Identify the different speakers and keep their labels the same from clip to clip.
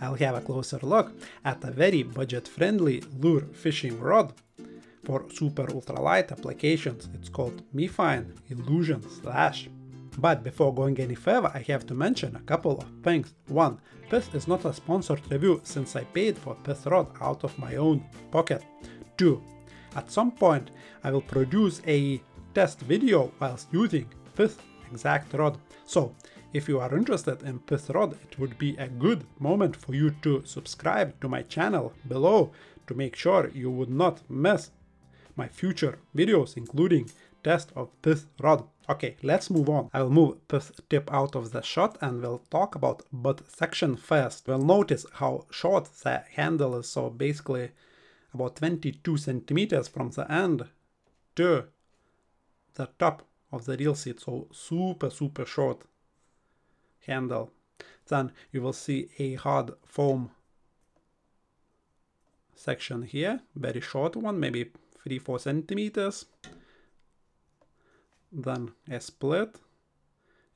Speaker 1: I'll have a closer look at a very budget-friendly lure fishing rod for super ultralight applications. It's called Mifine Illusion Slash. But before going any further, I have to mention a couple of things. One, this is not a sponsored review since I paid for this rod out of my own pocket. Two, at some point I will produce a test video whilst using this exact rod. So if you are interested in this rod, it would be a good moment for you to subscribe to my channel below to make sure you would not miss my future videos, including test of this rod. Okay, let's move on. I will move this tip out of the shot and we'll talk about butt section first. We'll notice how short the handle is, so basically about 22 centimeters from the end to the top of the reel seat, so super short handle. Then you will see a hard foam section here, very short one, maybe 3-4 centimeters. Then a split.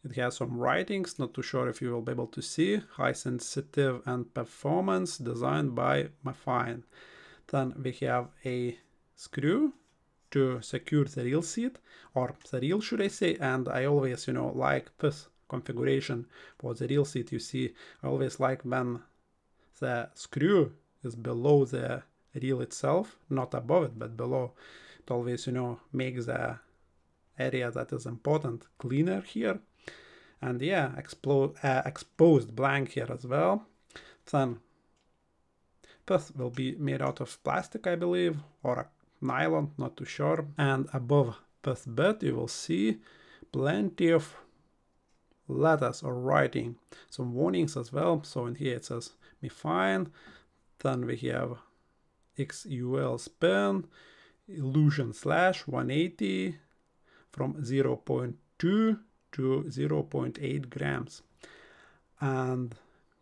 Speaker 1: It has some writings, not too sure if you will be able to see. High sensitive and performance, designed by Mifine. Then we have a screw to secure the reel seat, or the reel should I say, and I always, like this configuration for the reel seat. You see, I always like when the screw is below the reel itself, not above it, but below. It always, makes the area that is important cleaner here. And yeah, exposed blank here as well. Then this will be made out of plastic, I believe, or a nylon, not too sure. And above this bit you will see plenty of letters or writing, some warnings as well. So in here it says Mifine, then we have XUL spin, Illusion Slash 180 from 0.2 to 0.8 grams. And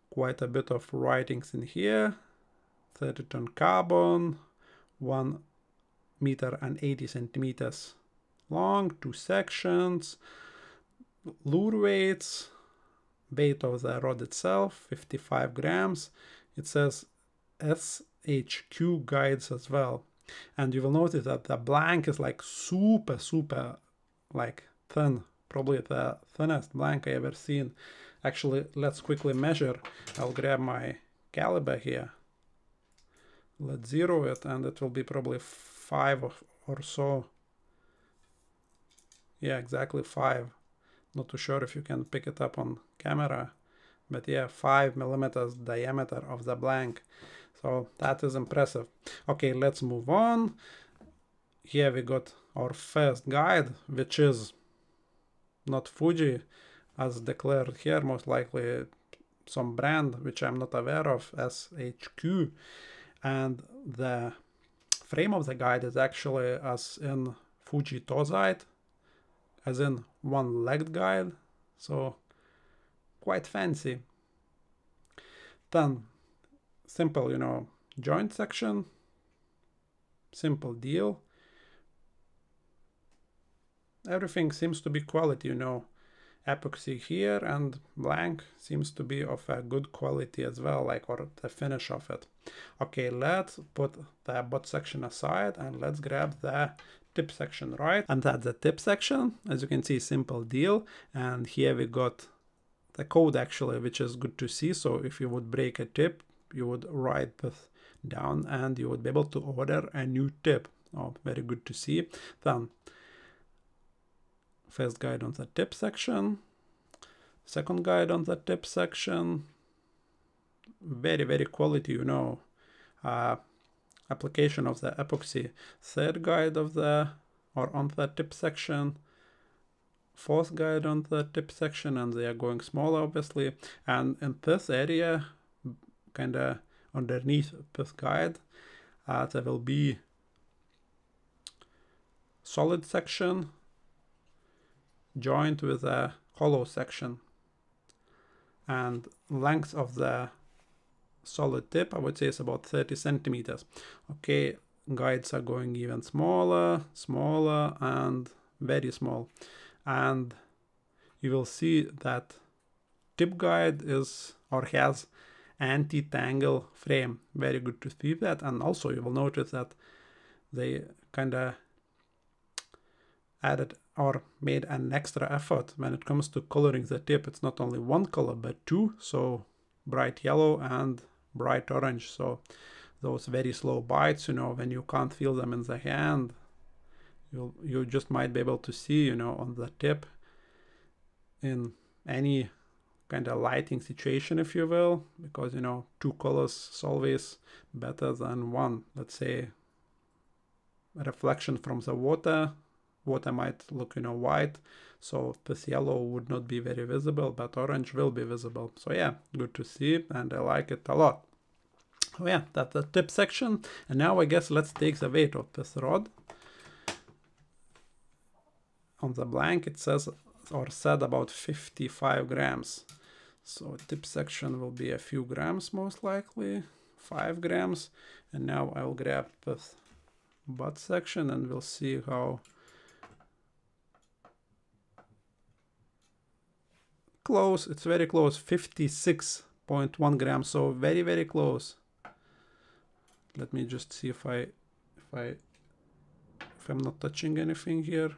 Speaker 1: quite a bit of writings in here. 30-ton carbon, 1 meter and 80 centimeters long, 2 sections, lure weights, weight of the rod itself, 55 grams. It says SHQ guides as well. And you will notice that the blank is like super like thin, probably the thinnest blank I ever seen. Actually, let's quickly measure. I'll grab my caliber here. Let's zero it, and it will be probably 5 or so. Yeah, exactly 5. Not too sure if you can pick it up on camera, but yeah, 5 millimeters diameter of the blank. So that is impressive. Okay, let's move on. Here we got our first guide, which is not Fuji as declared here, most likely some brand which I'm not aware of, SHQ. And the frame of the guide is actually as in Fuji Tozite, as in one-legged guide, so quite fancy. Then simple, joint section, simple deal. Everything seems to be quality, epoxy here, and blank seems to be of a good quality as well, or the finish of it. Okay, let's put the butt section aside and let's grab the tip section, right? And that's the tip section. As you can see, simple deal. And here we got the code actually, which is good to see. So if you would break a tip, you would write this down and you would be able to order a new tip. Oh, very good to see. Then first guide on the tip section, second guide on the tip section, very quality, application of the epoxy. Third guide on the tip section, fourth guide on the tip section, and they are going smaller obviously. And in this area, kind of underneath this guide, there will be solid section joined with a hollow section, and length of the solid tip I would say is about 30 centimeters. Okay, guides are going even smaller, and very small, and you will see that tip guide is or has anti-tangle frame. Very good to see that. And also you will notice that they kind of added or made an extra effort when it comes to coloring the tip. It's not only one color but two, so bright yellow and bright orange. So those very slow bites, you know, when you can't feel them in the hand, you just might be able to see, you know, on the tip in any kind of lighting situation, if you will, because, you know, two colors is always better than one. Let's say a reflection from the water might look, you know, white, so this yellow would not be very visible, but orange will be visible. So yeah, good to see, and I like it a lot. Oh yeah, that's the tip section. And now I guess let's take the weight of this rod. On the blank it says, or said, about 55 grams. So tip section will be a few grams, most likely 5 grams. And now I'll grab this butt section and we'll see how close. It's very close, 56.1 grams, so very, very close. Let me just see if I'm not touching anything here.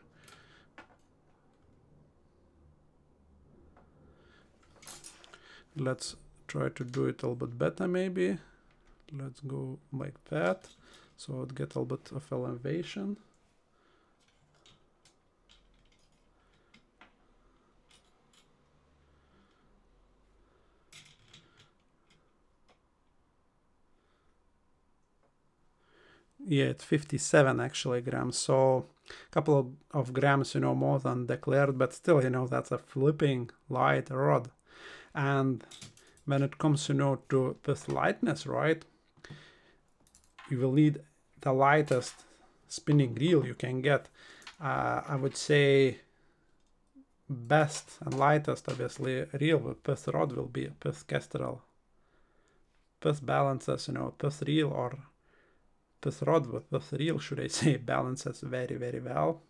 Speaker 1: Let's try to do it a little bit better, maybe. Let's go like that, so it gets a little bit of elevation. Yeah, it's 57 actually grams, so a couple of grams, you know, more than declared, but still, you know, that's a flipping light rod. And when it comes, you know, to this lightness, right, you will need the lightest spinning reel you can get. I would say best and lightest, obviously, reel with this rod will be this Kestrel. This balances, you know, this reel, or this rod with this reel, should I say, balances very, very well.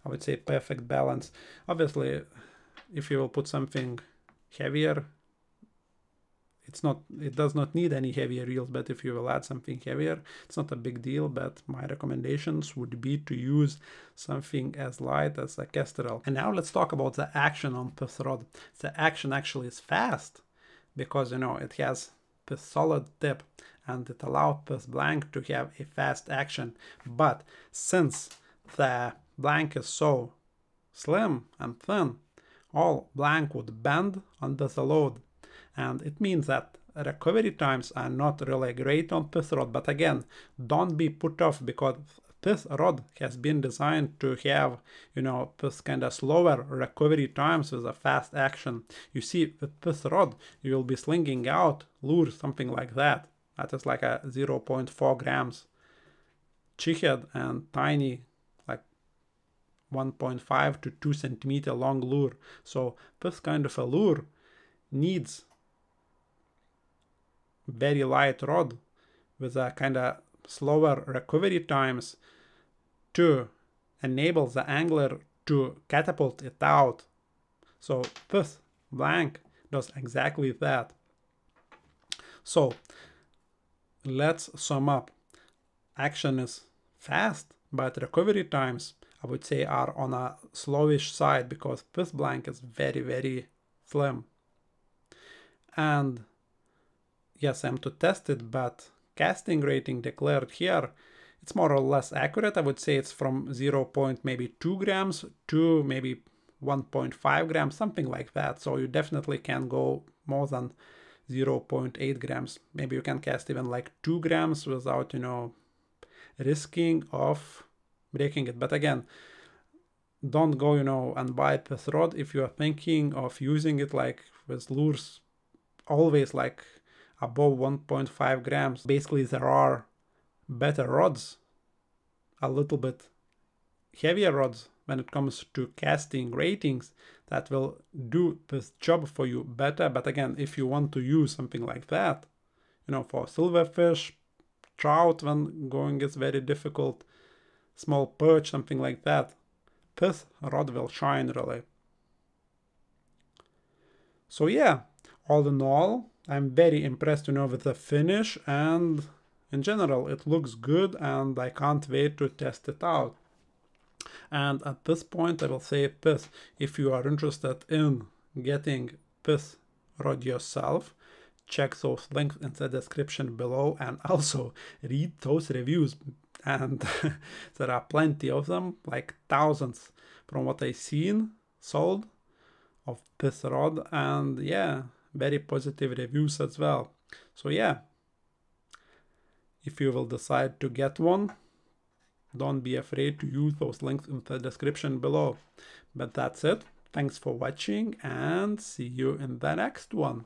Speaker 1: I would say perfect balance. Obviously, if you will put something heavier, it does not need any heavier reels, but if you will add something heavier, it's not a big deal. But my recommendations would be to use something as light as a Kestrel. And now let's talk about the action on this rod. The action actually is fast because, you know, it has this solid tip and it allows this blank to have a fast action. But since the blank is so slim and thin, all blank would bend under the load. And it means that recovery times are not really great on this rod. But again, don't be put off, because this rod has been designed to have, you know, this kind of slower recovery times with a fast action. You see, with this rod, you will be slinging out lures, something like that. That is like a 0.4 grams cheehead and tiny, like 1.5 to 2 centimeter long lure. So this kind of a lure needs very light rod with a kind of slower recovery times to enable the angler to catapult it out. So this blank does exactly that. So let's sum up. Action is fast, but recovery times, I would say, are on a slowish side because this blank is very, very slim. And yes, I'm to test it, but casting rating declared here, it's more or less accurate. I would say it's from 0.2 grams to maybe 1.5 grams, something like that. So you definitely can go more than 0.8 grams. Maybe you can cast even like 2 grams without, you know, risking of breaking it. But again, don't go, you know, and buy this rod if you are thinking of using it like with lures always like above 1.5 grams. Basically, there are better rods, a little bit heavier rods when it comes to casting ratings that will do this job for you better. But again, if you want to use something like that, you know, for silverfish, trout when going is very difficult, small perch, something like that, this rod will shine really. So yeah, all in all, I'm very impressed, with the finish, and in general it looks good, and I can't wait to test it out. And at this point I will say this: if you are interested in getting this rod yourself, check those links in the description below, and also read those reviews. And there are plenty of them, like thousands from what I've seen sold of this rod, and yeah, very positive reviews as well. So yeah, if you will decide to get one, don't be afraid to use those links in the description below. But that's it. Thanks for watching, and see you in the next one.